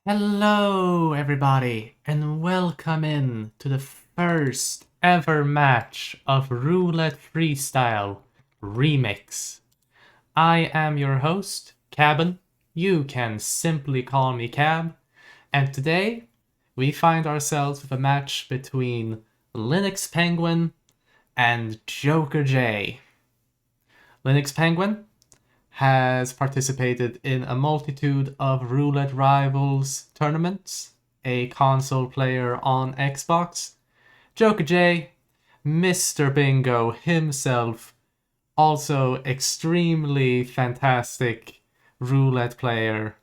Hello, everybody, and welcome in to the first ever match of Roulette Freestyle Remix. I am your host, Cabin. You can simply call me Cab. And today, we find ourselves with a match between Linux Penguin and JokerJ. Linux Penguin has participated in a multitude of Roulette Rivals tournaments, a console player on Xbox. JokerJ, Mr. Bingo himself, also extremely fantastic roulette player.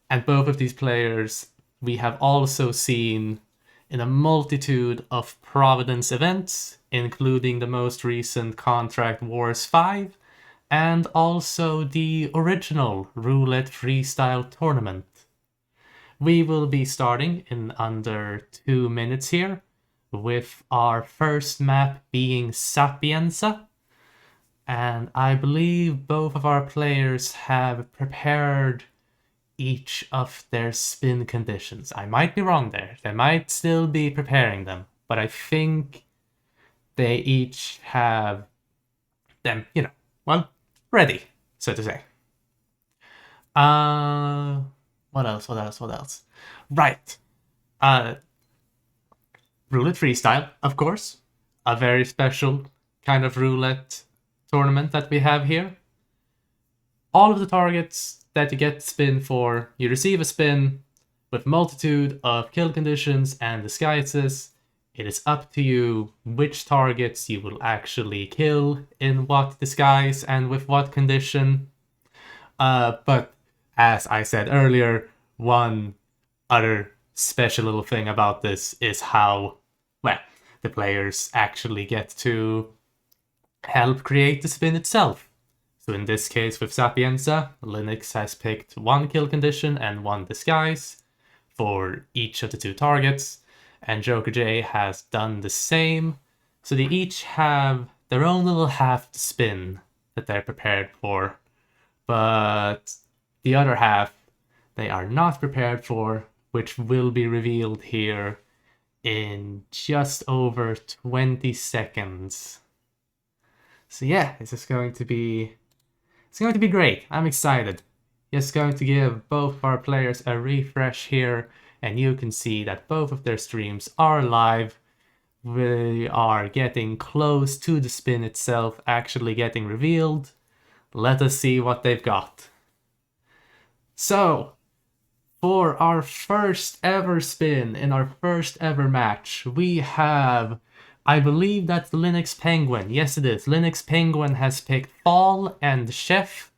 And both of these players we have also seen in a multitude of Providence events, including the most recent Contract Wars 5 and also the original Roulette Freestyle tournament. We will be starting in under 2 minutes here, with our first map being Sapienza. And I believe both of our players have prepared each of their spin conditions. I might be wrong there. They might still be preparing them, but I think they each have them, ready, so to say. Uh, what else? Right. Uh, Roulette Freestyle, of course. A very special kind of roulette tournament that we have here. All of the targets that you get spin for, you receive a spin with multitude of kill conditions and disguises. It is up to you which targets you will actually kill in what disguise and with what condition. But as I said earlier, one other special little thing about this is how, well, the players actually get to help create the spin itself. So in this case with Sapienza, Linux has picked one kill condition and one disguise for each of the two targets, and JokerJ has done the same. So they each have their own little half spin that they're prepared for, but the other half they are not prepared for, which will be revealed here in just over 20 seconds. So yeah, it's going to be great. I'm excited. Just going to give both our players a refresh here, and you can see that both of their streams are live. We are getting close to the spin itself actually getting revealed. Let us see what they've got. So, for our first ever spin in our first ever match, we have, I believe that's Linux Penguin. Yes, it is. Linux Penguin has picked Fall and Chef,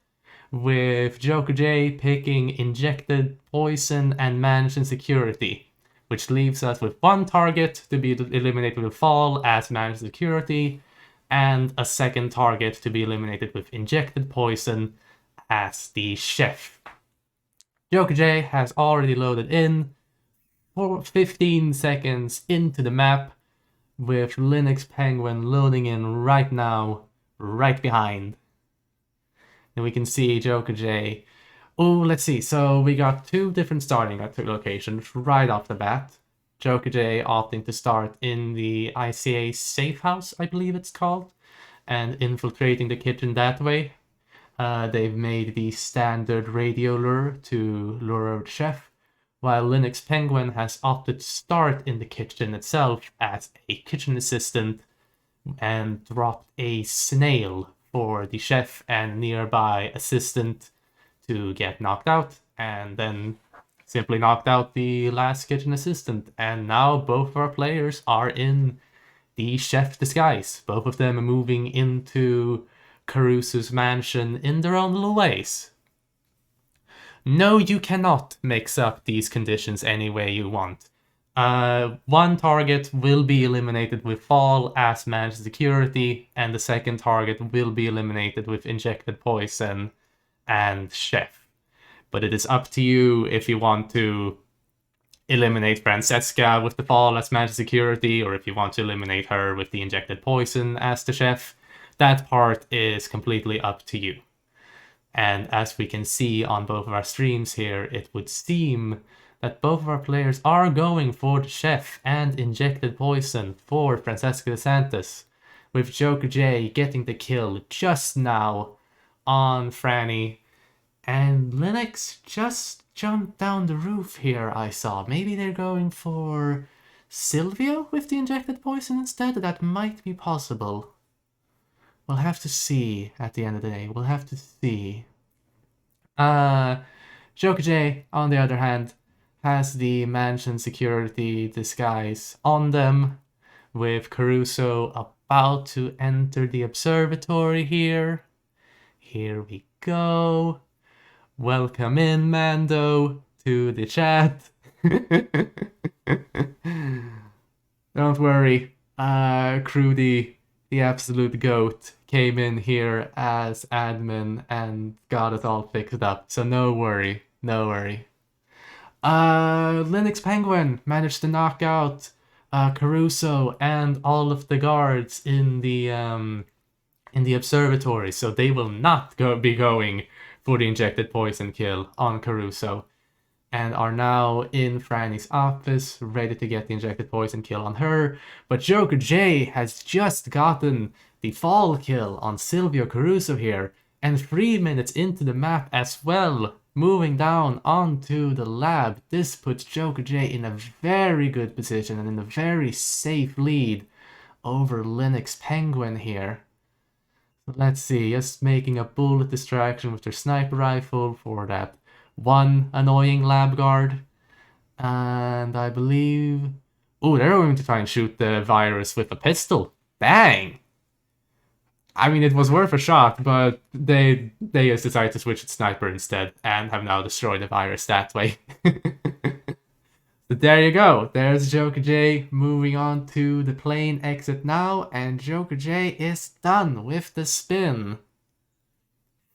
with JokerJ picking Injected Poison and Mansion Security, which leaves us with one target to be eliminated with Fall as Mansion Security, and a second target to be eliminated with Injected Poison as the Chef. JokerJ has already loaded in for 15 seconds into the map, with Linux Penguin loading in right now, right behind. And we can see JokerJ. Oh, let's see. So we got two different starting locations right off the bat. JokerJ opting to start in the ICA safe house, I believe it's called, and infiltrating the kitchen that way. They've made the standard radio lure to lure out Chef, while Linux Penguin has opted to start in the kitchen itself as a kitchen assistant and dropped a snail for the chef and nearby assistant to get knocked out, and then simply knocked out the last kitchen assistant. And now both of our players are in the chef disguise. Both of them are moving into Caruso's mansion in their own little ways. No, you cannot mix up these conditions any way you want. One target will be eliminated with Fall as Mansion Security, and the second target will be eliminated with Injected Poison and Chef. But it is up to you if you want to eliminate Francesca with the Fall as Mansion Security, or if you want to eliminate her with the Injected Poison as the Chef. That part is completely up to you. And as we can see on both of our streams here, it would seem that both of our players are going for the chef and injected poison for Francesca DeSantis, with JokerJ getting the kill just now on Franny. And Linux just jumped down the roof here, I saw. Maybe they're going for Silvio with the injected poison instead? That might be possible. We'll have to see at the end of the day. We'll have to see. JokerJ, on the other hand, has the mansion security disguise on them, with Caruso about to enter the observatory here. Here we go. Welcome in, Mando, to the chat. Don't worry, Crudy, the absolute goat, came in here as admin and got it all fixed up, so no worry, no worry. Linux Penguin managed to knock out Caruso and all of the guards in the observatory, so they will not be going for the injected poison kill on Caruso, and are now in Franny's office, ready to get the injected poison kill on her. But JokerJ has just gotten the fall kill on Silvio Caruso here, and 3 minutes into the map as well, moving down onto the lab. This puts JokerJ in a very good position and in a very safe lead over Linux Penguin here. Let's see, just making a bullet distraction with their sniper rifle for that one annoying lab guard. And I believe... Oh, they're going to try and shoot the virus with a pistol. Dang! I mean, it was worth a shot, but they just decided to switch to sniper instead and have now destroyed the virus that way. But there you go. There's JokerJ moving on to the plane exit now, and JokerJ is done with the spin.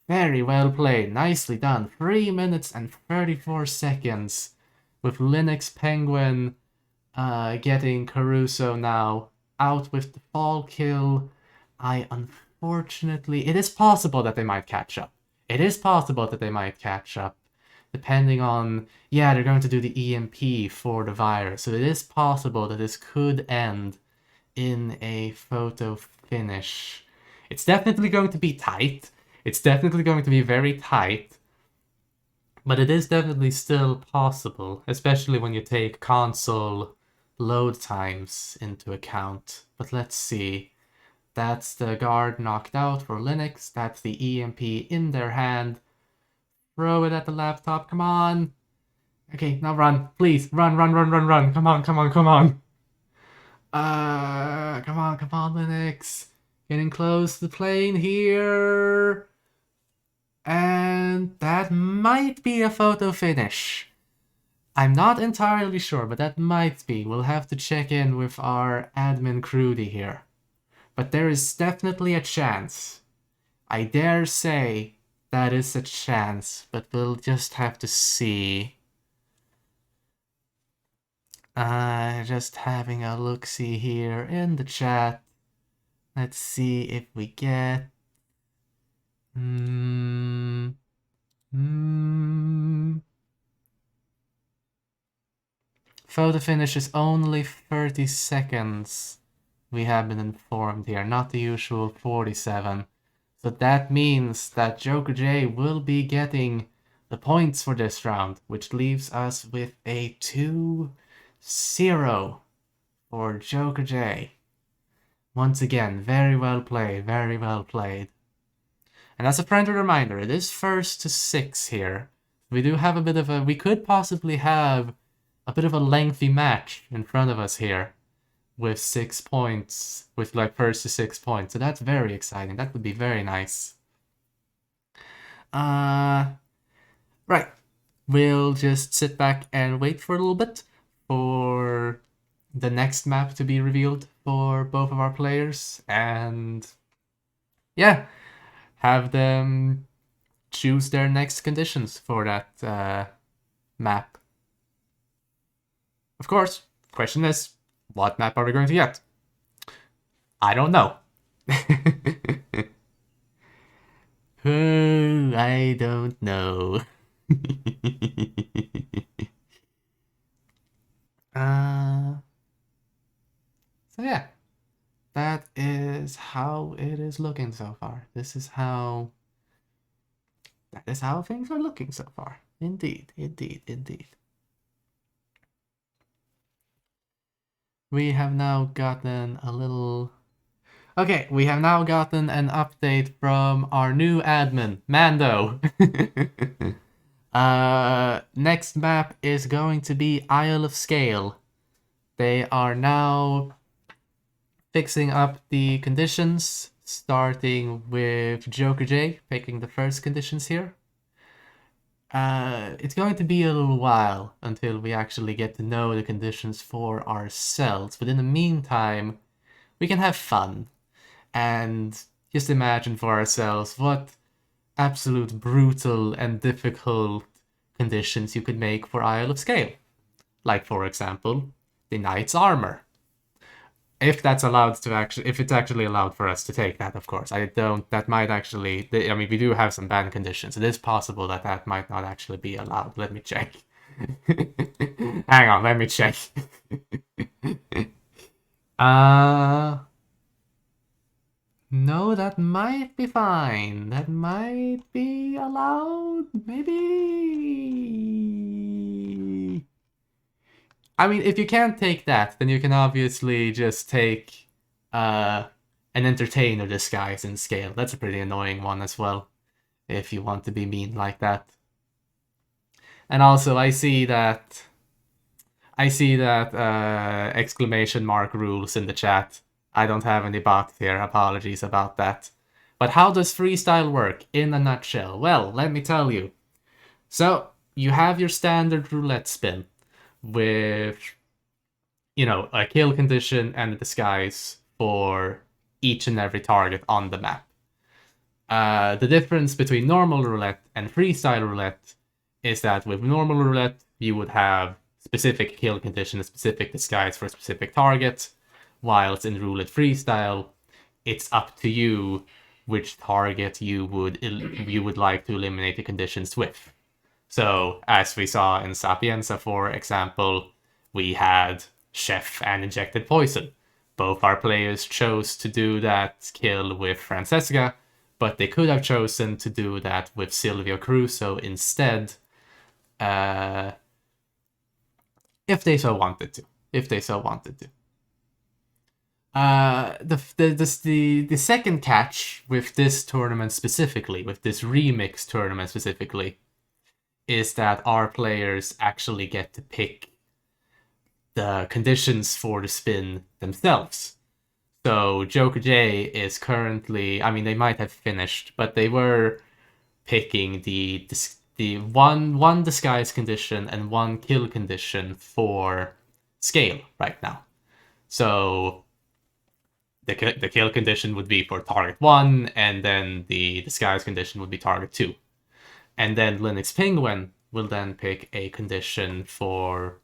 Very well played. Nicely done. 3 minutes and 34 seconds with Linux Penguin getting Caruso now out with the fall kill. Unfortunately, it is possible that they might catch up. It is possible that they might catch up. Depending on, yeah, they're going to do the EMP for the virus. So it is possible that this could end in a photo finish. It's definitely going to be tight. It's definitely going to be very tight. But it is definitely still possible, especially when you take console load times into account. But let's see. That's the guard knocked out for Linux. That's the EMP in their hand. Throw it at the laptop, come on. Okay, now run, please, run. Come on. Come on, Linux. Getting close to the plane here. And that might be a photo finish. I'm not entirely sure, but that might be. We'll have to check in with our admin Crudy here. But there is definitely a chance. I dare say that is a chance, but we'll just have to see. Just having a look-see here in the chat. Let's see if we get... Photo finish is only 30 seconds. We have been informed here, not the usual 47. So that means that JokerJ will be getting the points for this round, which leaves us with a 2-0 for JokerJ. Once again, very well played, very well played. And as a friendly reminder, it is 1st to 6 here. We do have a bit of a... We could possibly have a bit of a lengthy match in front of us here. With 6 points, with like 1st to 6 points. So that's very exciting. That would be very nice. Right. We'll just sit back and wait for a little bit for the next map to be revealed for both of our players. And yeah, have them choose their next conditions for that map. Of course, question is, what map are we going to get? I don't know. I don't know. is looking so far. That is how things are looking so far. Indeed, indeed, indeed. We have now gotten a little... Okay, we have now gotten an update from our new admin, Mando. Next map is going to be Isle of Scale. They are now fixing up the conditions, starting with JokerJ, picking the first conditions here. It's going to be a little while until we actually get to know the conditions for ourselves, but in the meantime, we can have fun and just imagine for ourselves what absolute brutal and difficult conditions you could make for Isle of Scale. Like, for example, the Knight's Armor. If that's allowed to actually, if it's actually allowed for us to take that, of course. That might actually, I mean, we do have some ban conditions. It is possible that that might not actually be allowed. Let me check. Hang on, let me check. No, that might be fine. That might be allowed, maybe? I mean, if you can't take that, then you can obviously just take an entertainer disguise in Scale. That's a pretty annoying one as well, if you want to be mean like that. And also, I see that exclamation mark rules in the chat. I don't have any bots here, apologies about that. But how does freestyle work in a nutshell? Well, let me tell you. So, you have your standard roulette spin with, you know, a kill condition and a disguise for each and every target on the map. The difference between normal roulette and freestyle roulette is that with normal roulette, you would have specific kill condition, a specific disguise for a specific target, whilst in Roulette Freestyle, it's up to you which target you would like to eliminate the conditions with. So, as we saw in Sapienza, for example, we had Chef and Injected Poison. Both our players chose to do that kill with Francesca, but they could have chosen to do that with Silvio Crusoe instead, if they so wanted to. The second catch with this tournament specifically, with this remix tournament specifically, is that our players actually get to pick the conditions for the spin themselves. So JokerJ is currently, I mean, they might have finished, but they were picking the one disguise condition and one kill condition for Scale right now. So the kill condition would be for target 1, and then the disguise condition would be target 2. And then Linux Penguin will then pick a condition for,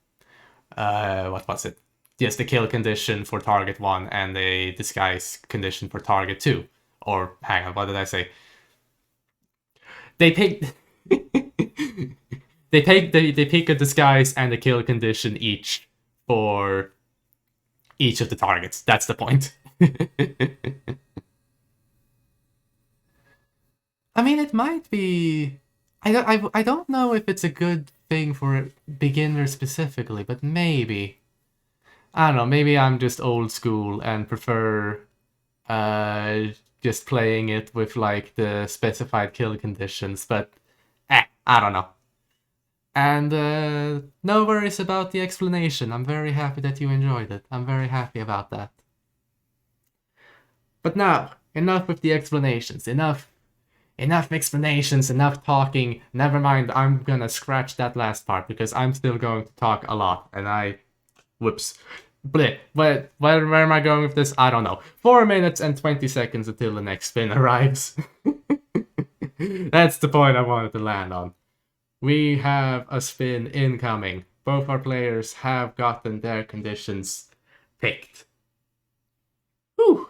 what was it? Yes, the kill condition for target 1 and the disguise condition for target 2. Or, hang on, what did I say? They pick... they pick a disguise and a kill condition each for each of the targets. That's the point. I mean, it might be... I don't know if it's a good thing for beginners specifically, but maybe. I don't know, maybe I'm just old school and prefer just playing it with like the specified kill conditions, but I don't know. And no worries about the explanation. I'm very happy that you enjoyed it. I'm very happy about that. But now, enough with the explanations. Enough explanations, enough talking. Never mind, I'm gonna scratch that last part because I'm still going to talk a lot. And whoops. Bleh. Where am I going with this? I don't know. 4 minutes and 20 seconds until the next spin arrives. That's the point I wanted to land on. We have a spin incoming. Both our players have gotten their conditions picked. Whew.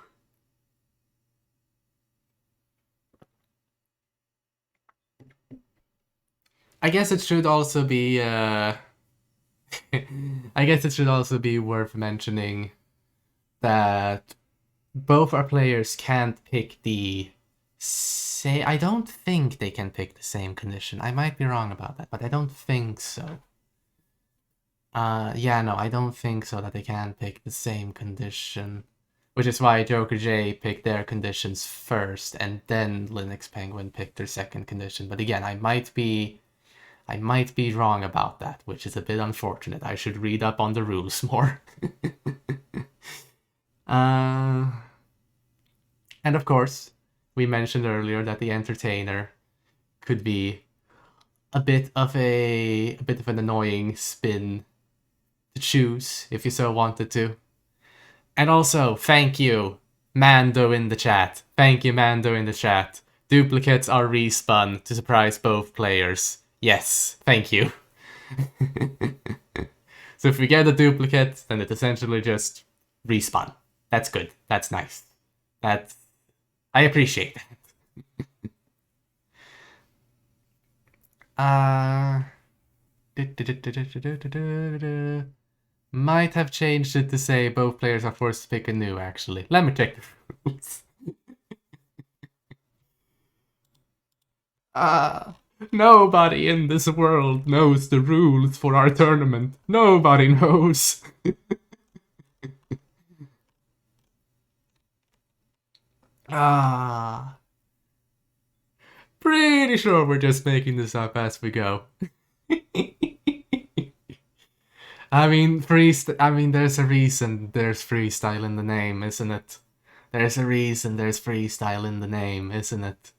I guess it should also be I guess it should also be worth mentioning that both our players can't pick the say. I don't think they can pick the same condition. I might be wrong about that, but I don't think so. Yeah, no, I don't think so that they can pick the same condition. Which is why JokerJ picked their conditions first, and then Linux Penguin picked their second condition. But again, I might be wrong about that, which is a bit unfortunate. I should read up on the rules more. And of course, we mentioned earlier that the entertainer could be a bit of an annoying spin to choose if you so wanted to. And also, thank you, Mando in the chat. Thank you, Mando in the chat. Duplicates are respun to surprise both players. Yes, thank you. So if we get a duplicate, then it essentially just respawn. That's good. That's nice. I appreciate that. Might have changed it to say both players are forced to pick a new, actually. Let me check the rules. Nobody in this world knows the rules for our tournament. Nobody knows. Pretty sure we're just making this up as we go. I mean, there's a reason there's freestyle in the name, isn't it? There's a reason there's freestyle in the name, isn't it?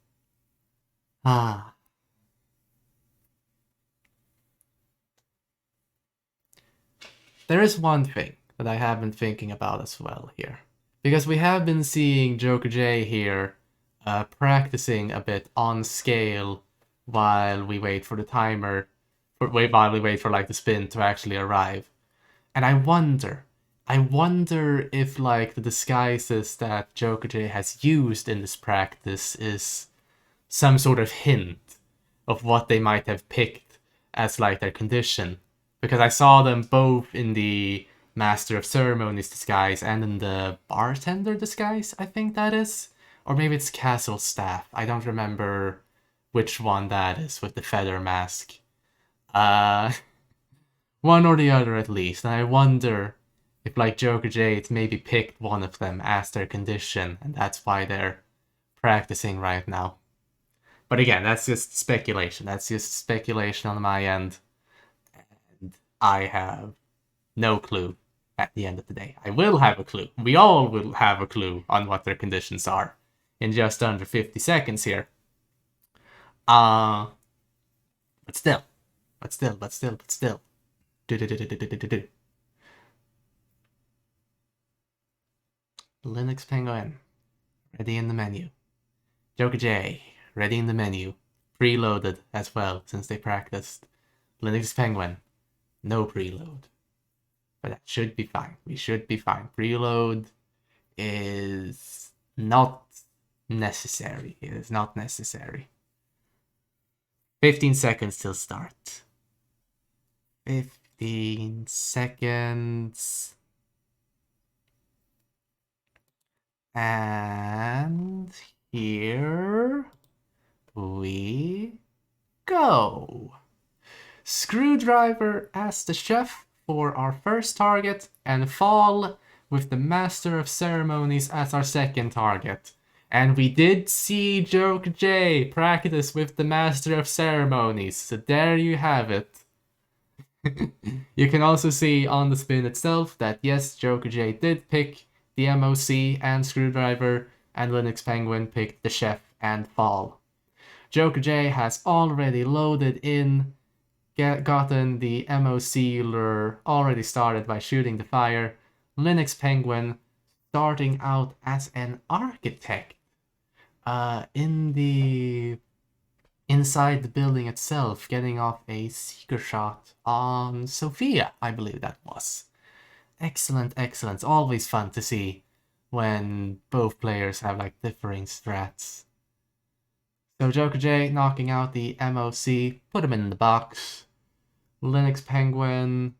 There is one thing that I have been thinking about as well here. Because we have been seeing JokerJ here practicing a bit on scale while we wait for the timer, while we wait for like the spin to actually arrive. And I wonder if like the disguises that JokerJ has used in this practice is some sort of hint of what they might have picked as like their condition. Because I saw them both in the Master of Ceremonies disguise and in the Bartender disguise, I think that is. Or maybe it's Castle Staff. I don't remember which one that is with the feather mask. One or the other at least. And I wonder if like JokerJ maybe picked one of them as their condition, and that's why they're practicing right now. But again, that's just speculation. That's just speculation on my end. And I have no clue at the end of the day. I will have a clue. We all will have a clue on what their conditions are in just under 50 seconds here. But still. Linux Penguin, ready in the menu. JokerJ, ready in the menu. Preloaded as well, since they practiced. Linux Penguin, no preload. But that should be fine. We should be fine. Preload is not necessary. It is not necessary. 15 seconds till start. 15 seconds. And here we go. Screwdriver as the chef for our first target, and Fall with the Master of Ceremonies as our second target. And we did see JokerJ practice with the Master of Ceremonies, so there you have it. You can also see on the spin itself that yes, JokerJ did pick the MOC and Screwdriver, and Linux Penguin picked the Chef and Fall. JokerJ has already loaded in, gotten the MOC lure already started by shooting the fire. Linux Penguin starting out as an architect inside the building itself, getting off a seeker shot on Sophia, I believe that was. Excellent. It's always fun to see when both players have like differing strats. So JokerJ knocking out the MOC, put him in the box. Linux Penguin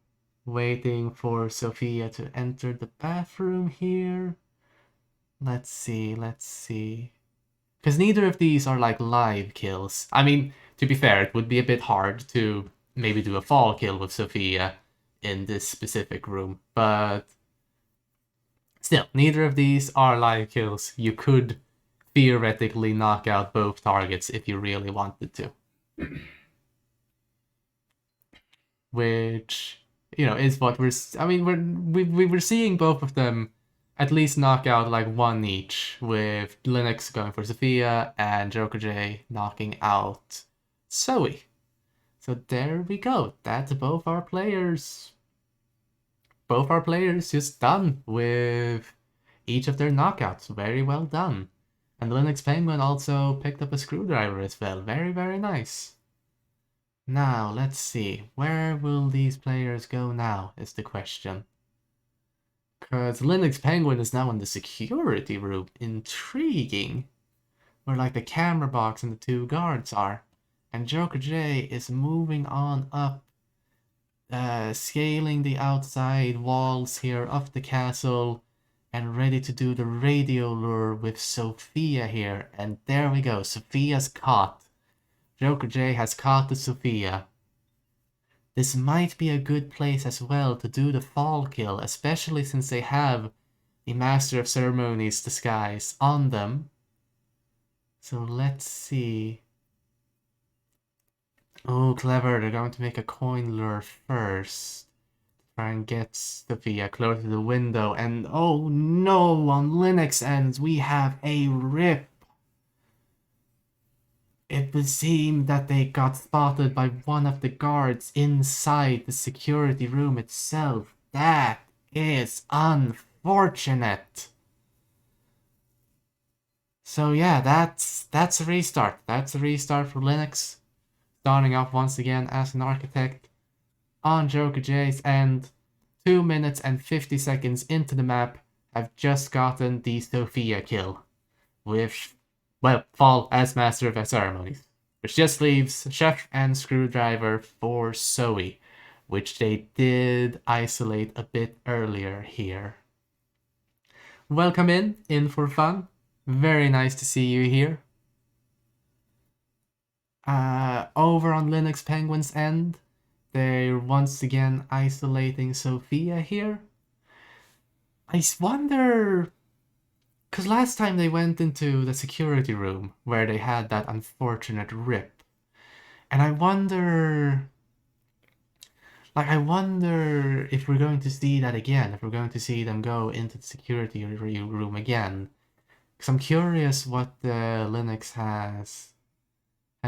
waiting for Sophia to enter the bathroom here. Let's see, let's see. Because neither of these are like live kills. I mean, to be fair, it would be a bit hard to maybe do a fall kill with Sophia in this specific room, but still, neither of these are live kills. You could theoretically knock out both targets if you really wanted to. Which, you know, is what I mean, we were seeing both of them at least knock out like one each, with Linux going for Sophia and JokerJ knocking out Zoe. So there we go. That's both our players. Both our players just done with each of their knockouts. Very well done. And Linux Penguin also picked up a screwdriver as well. Very, very nice. Now, let's see. Where will these players go now, is the question. Because Linux Penguin is now in the security room. Intriguing. Where, like, the camera box and the two guards are. And JokerJ is moving on up, scaling the outside walls here of the castle, and ready to do the radio lure with Sophia here. And there we go. Sophia's caught. JokerJ has caught the Sophia. This might be a good place as well to do the fall kill, especially since they have the Master of Ceremonies disguise on them. So let's see. Oh, clever. They're going to make a coin lure first. Try and get Sophia close to the window. And oh no, on Linux ends, we have a rip. It would seem that they got spotted by one of the guards inside the security room itself. That is unfortunate. So yeah, that's a restart. That's a restart for Linux. Starting off once again as an architect on JokerJ's end. 2 minutes and 50 seconds into the map, have just gotten the Sophia kill with, well, fall as Master of Ceremonies, which just leaves Chef and Screwdriver for Zoe, which they did isolate a bit earlier here. Welcome in for fun. Very nice to see you here. Over on Linux Penguin's end, they're once again isolating Sophia here. I wonder, because last time they went into the security room where they had that unfortunate rip, and I wonder if we're going to see that again, if we're going to see them go into the security room again. Because I'm curious what Linux has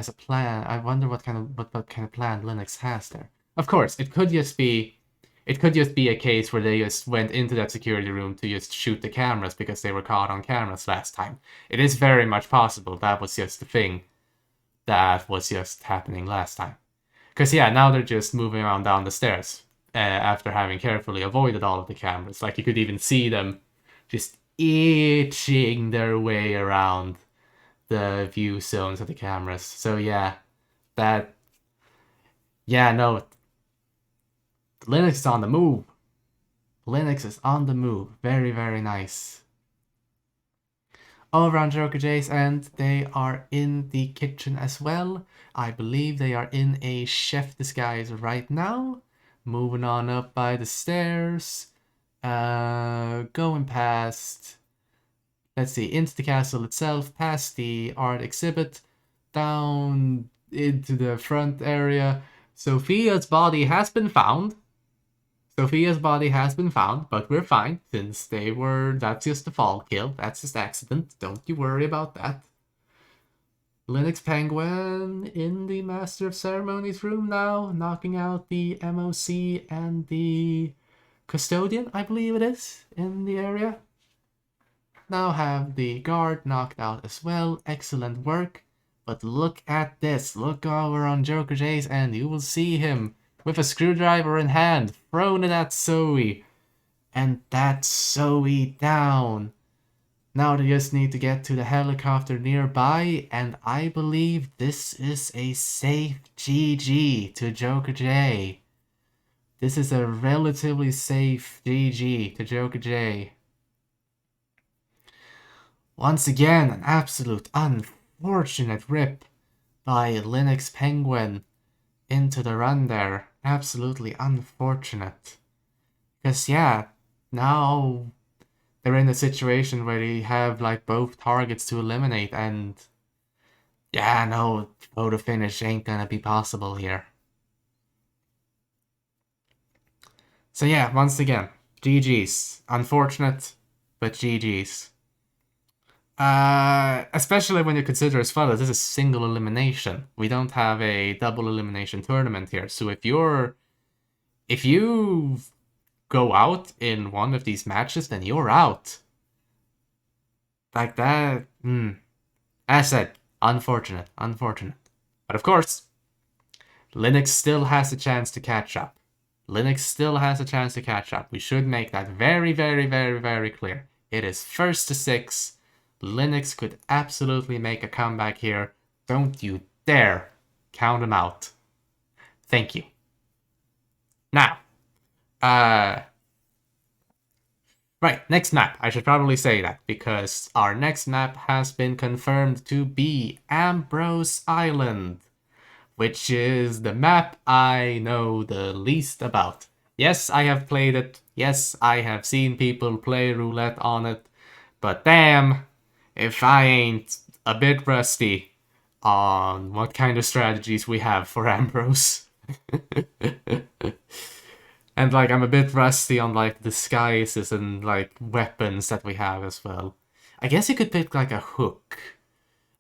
a plan. I wonder what kind of plan Linux has there. Of course, it could just be a case where they just went into that security room to just shoot the cameras because they were caught on cameras last time. It is very much possible that was just the thing that was just happening last time. Because yeah, now they're just moving around down the stairs after having carefully avoided all of the cameras. Like, you could even see them just itching their way around the view zones of the cameras. So yeah, no, Linux is on the move. Linux is on the move. Very, very nice. Over on JokerJ's end, they are in the kitchen as well. I believe they are in a chef disguise right now. Moving on up by the stairs. Going past, let's see, into the castle itself, past the art exhibit, down into the front area. Sophia's body has been found. But we're fine, since that's just a fall kill, that's just accident, don't you worry about that. Linux Penguin in the Master of Ceremonies room now, knocking out the MOC and the Custodian, I believe it is, in the area. Now have the guard knocked out as well, excellent work. But look at this, look over on JokerJ's end, you will see him with a screwdriver in hand, thrown it at Zoe. And that's Zoe down. Now they just need to get to the helicopter nearby, and I believe this is a safe GG to JokerJ. This is a relatively safe GG to JokerJ. Once again, an absolute unfortunate rip by Linux Penguin into the run there. Absolutely unfortunate. Because, yeah, now they're in a situation where they have, like, both targets to eliminate, and yeah, no, photo finish ain't gonna be possible here. So yeah, once again, GG's. Unfortunate, but GG's. Especially when you consider as well as this is single elimination. We don't have a double elimination tournament here. So if you go out in one of these matches, then you're out. Like that, as said, unfortunate. But of course, Linux still has a chance to catch up. We should make that very, very, very, very clear. It is first to 6. Linux could absolutely make a comeback here. Don't you dare count them out. Thank you. Now, right, next map. I should probably say that because our next map has been confirmed to be Ambrose Island, which is the map I know the least about. Yes, I have played it. Yes, I have seen people play roulette on it. But damn, if I ain't a bit rusty on what kind of strategies we have for Ambrose. And like I'm a bit rusty on like disguises and like weapons that we have as well. I guess you could pick like a hook.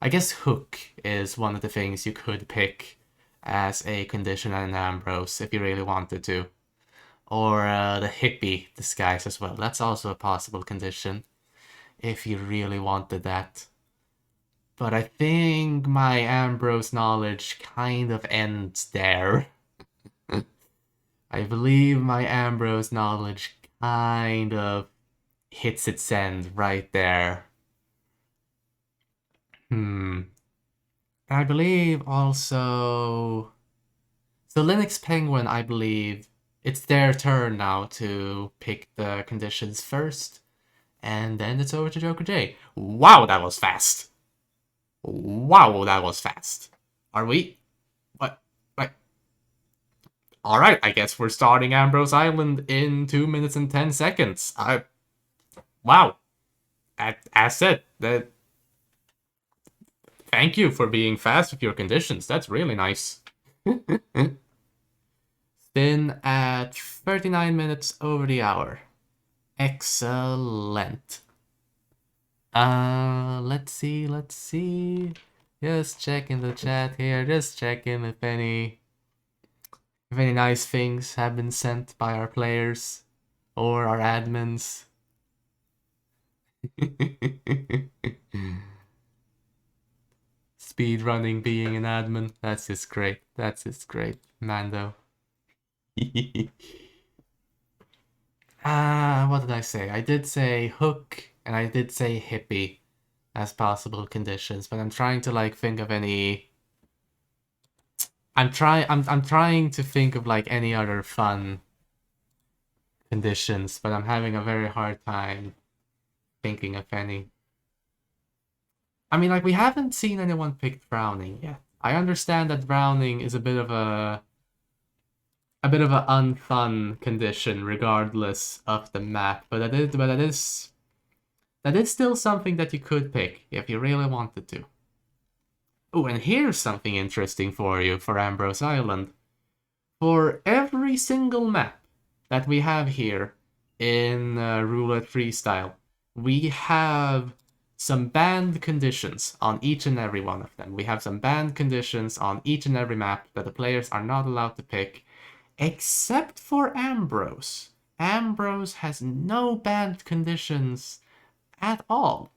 I guess hook is one of the things you could pick as a condition in Ambrose if you really wanted to. Or the hippie disguise as well. That's also a possible condition if you really wanted that. But I think my Ambrose knowledge kind of ends there. I believe my Ambrose knowledge kind of hits its end right there. I believe also... So Linux Penguin, I believe, it's their turn now to pick the conditions first. And then it's over to JokerJ. Wow, that was fast. Are we? What? Like... Alright, I guess we're starting Ambrose Island in 2 minutes and 10 seconds. Wow. As said, thank you for being fast with your conditions. That's really nice. Spin at 39 minutes over the hour. Excellent. Let's see. Just checking the chat here. Just checking if any nice things have been sent by our players or our admins. Speedrunning being an admin. That's just great. Mando. What did I say? I did say hook and I did say hippie as possible conditions, but I'm trying to like think of any... I'm trying to think of like any other fun conditions, but I'm having a very hard time thinking of any. I mean, like, we haven't seen anyone pick drowning yet. I understand that drowning is a bit of a unfun condition regardless of the map, but that is still something that you could pick if you really wanted to. Oh, and here's something interesting for you for Ambrose Island. For every single map that we have here in Roulette Freestyle, we have some banned conditions on each and every one of them. We have some banned conditions on each and every map that the players are not allowed to pick, except for Ambrose. Ambrose has no banned conditions at all.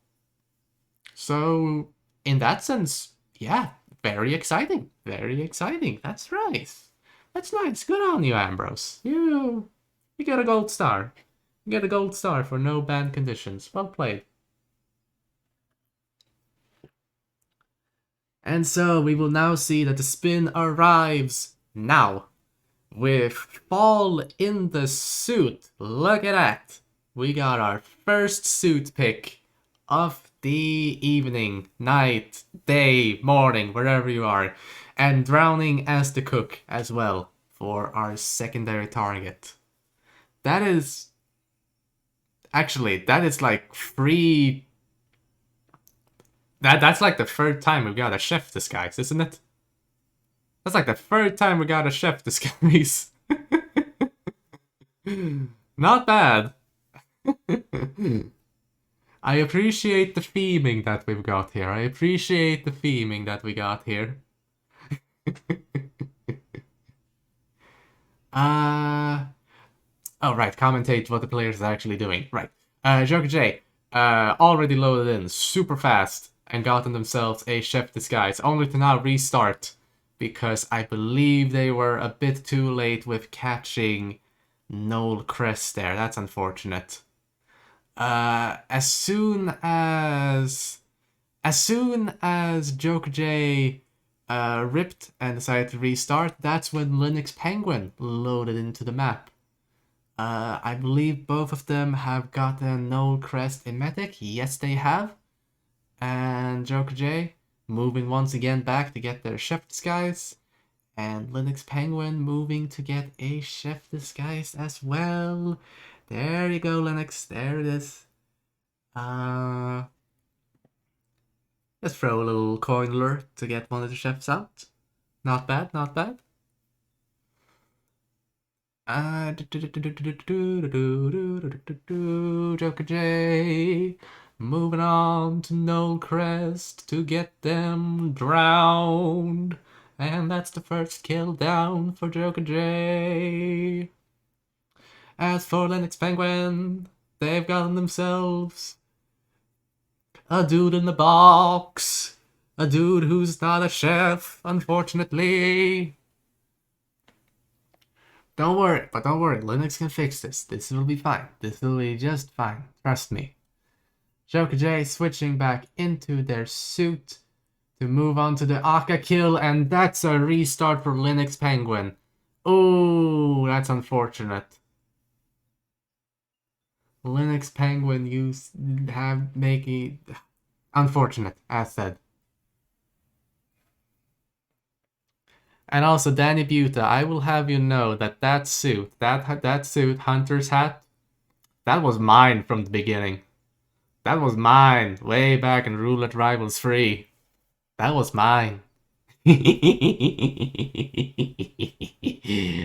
So, in that sense, yeah, very exciting. That's right. That's nice. Good on you, Ambrose. You get a gold star. You get a gold star for no banned conditions. Well played. And so we will now see that the spin arrives now. With Fall in the Suit. Look at that. We got our first suit pick of the evening, night, day, morning, wherever you are, and drowning as the cook as well for our secondary target. That is... Actually, that is like free... That's like the third time we've got a chef disguise, isn't it? That's like the third time we got a chef disguise. Not bad. I appreciate the theming that we've got here. I appreciate the theming that we got here. Oh, right. Commentate what the players are actually doing. Right. JokerJ already loaded in super fast and gotten themselves a chef disguise, only to now restart because I believe they were a bit too late with catching Noel Crest there. That's unfortunate. As soon as JokerJ ripped and decided to restart, that's when Linux Penguin loaded into the map. I believe both of them have gotten Noel Crest emetic. Yes, they have. And JokerJ moving once again back to get their chef disguise. And Linux Penguin moving to get a chef disguise as well. There you go, Linux. There it is. Let's throw a little coin lure to get one of the chefs out. Not bad, not bad. JokerJ moving on to Noel Crest to get them drowned. And that's the first kill down for JokerJ. As for Linux Penguin, they've gotten themselves a dude in the box. A dude who's not a chef, unfortunately. Don't worry, Linux can fix this. This will be fine. This will be just fine. Trust me. JokerJ switching back into their suit to move on to the Aka kill, and that's a restart for Linux Penguin. Oh, that's unfortunate. Linux Penguin have making unfortunate, as said. And also, Danny Buta, I will have you know that that suit, Hunter's hat, that was mine from the beginning. That was mine, way back in Roulette Rivals 3. That was mine.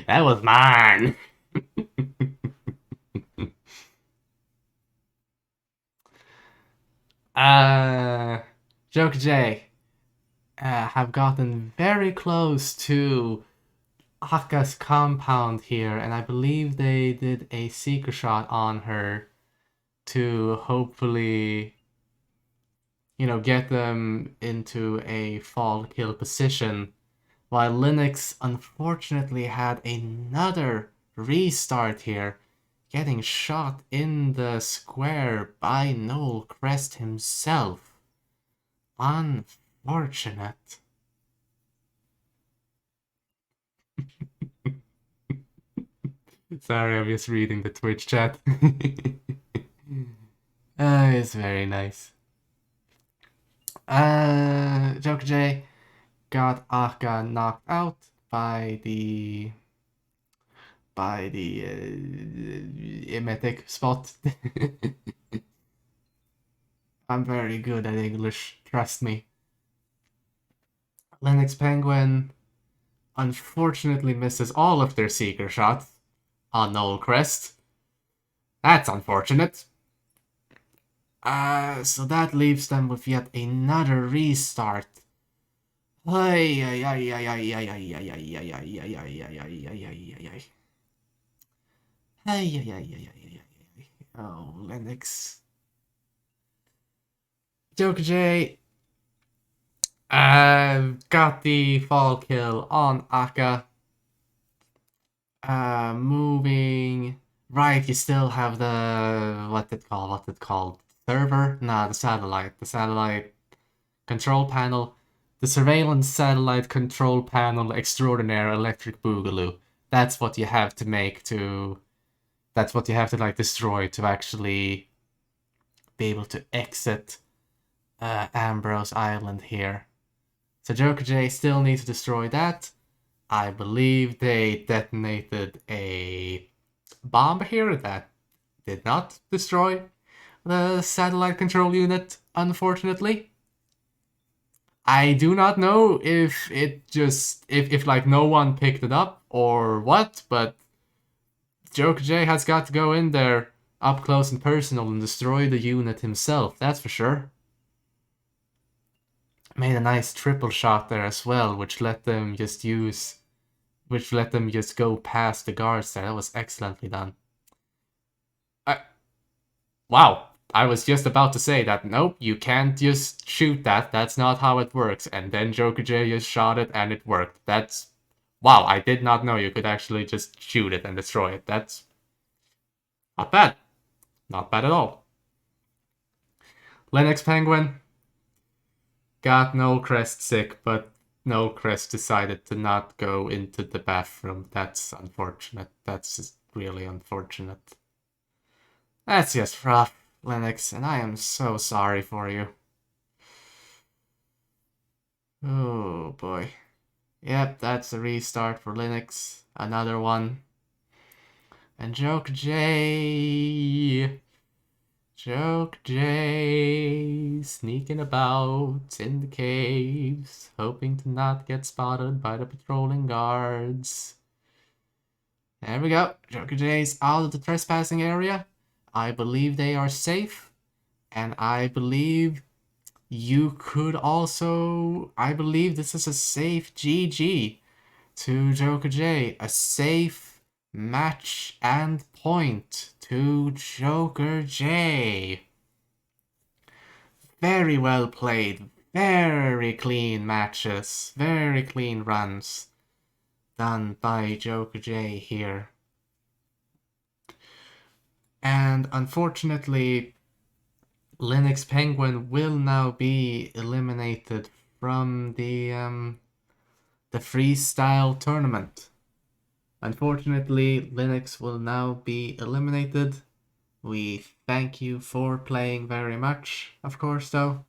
That was mine. JokerJ have gotten very close to Aka's compound here, and I believe they did a seeker shot on her to hopefully, you know, get them into a fall kill position, while Linux unfortunately had another restart here, getting shot in the square by Noel Crest himself. Unfortunate. Sorry, I'm just reading the Twitch chat. It's very nice. JokerJ got Aka knocked out by the emetic spot. I'm very good at English, trust me. Linux Penguin unfortunately misses all of their seeker shots on Noel Crest. That's unfortunate. So that leaves them with yet another restart. Oh, Linux. JokerJ got the fall kill on Aka. Moving right, you still have the what's it called? Server? Nah, the satellite control panel, the surveillance satellite control panel extraordinaire electric boogaloo. That's what you have to make to. That's what you have to like destroy to actually be able to exit Ambrose Island here. So JokerJ still needs to destroy that. I believe they detonated a bomb here that did not destroy the satellite control unit, unfortunately. I do not know if it just if like no one picked it up or what, but JokerJ has got to go in there up close and personal and destroy the unit himself, that's for sure. Made a nice triple shot there as well, which let them just go past the guards there. That was excellently done. Wow, I was just about to say that, nope, you can't just shoot that, that's not how it works, and then JokerJ just shot it and it worked. That's... wow, I did not know you could actually just shoot it and destroy it. That's... not bad. Not bad at all. Linux Penguin got no crest sick, but no crest decided to not go into the bathroom. That's unfortunate. That's just really unfortunate. That's just rough, Linux, and I am so sorry for you. Oh boy. Yep, that's a restart for Linux. Another one. And JokerJ sneaking about in the caves, hoping to not get spotted by the patrolling guards. There we go. JokerJ's out of the trespassing area. I believe they are safe, and I believe you could also... I believe this is a safe GG to JokerJ. A safe match and point to JokerJ. Very well played. Very clean matches. Very clean runs done by JokerJ here. And unfortunately, Linux Penguin will now be eliminated from the freestyle tournament. Unfortunately, Linux will now be eliminated. We thank you for playing very much, of course, though.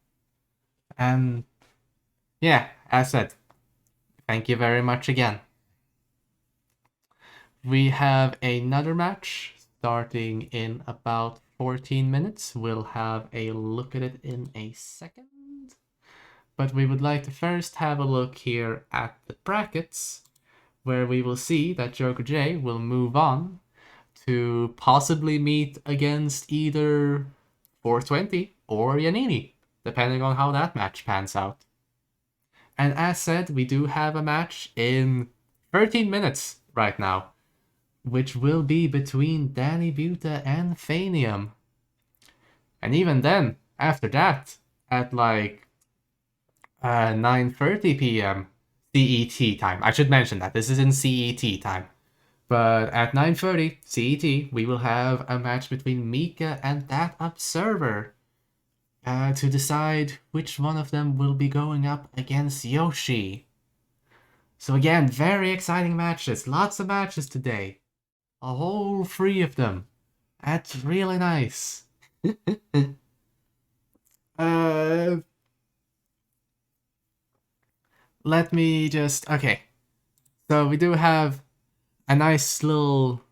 And yeah, as said, thank you very much again. We have another match starting in about 14 minutes. We'll have a look at it in a second. But we would like to first have a look here at the brackets, where we will see that JokerJ will move on to possibly meet against either 420 or Yanini, depending on how that match pans out. And as said, we do have a match in 13 minutes right now, which will be between Danny Buta and Fanium. And even then, after that, at like 9:30 p.m. CET time. I should mention that this is in CET time. But at 9:30 CET, we will have a match between Mika and that Observer to decide which one of them will be going up against Yoshi. So again, very exciting matches. Lots of matches today. A whole 3 of them. That's really nice. Let me just... okay. So we do have a nice little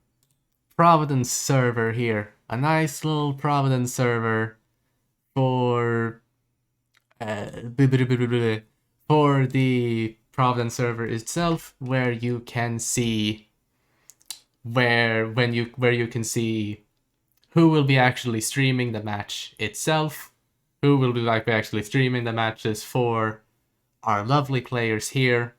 Providence server here. A nice little Providence server for... for the Providence server itself, where you can see... where you can see who will be actually streaming the match itself, who will be actually streaming the matches for our lovely players here.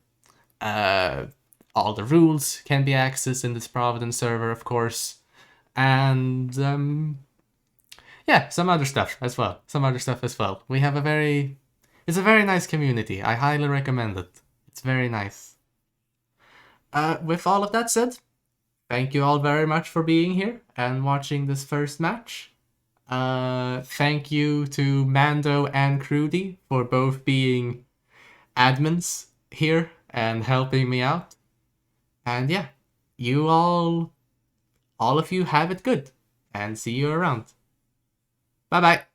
All the rules can be accessed in this Providence server, of course, and yeah, some other stuff as well. We have it's a very nice community. I highly recommend it. It's very nice. With all of that said, thank you all very much for being here and watching this first match. Thank you to Mando and Crudy for both being admins here and helping me out. And yeah, you all of you have it good, and see you around. Bye bye.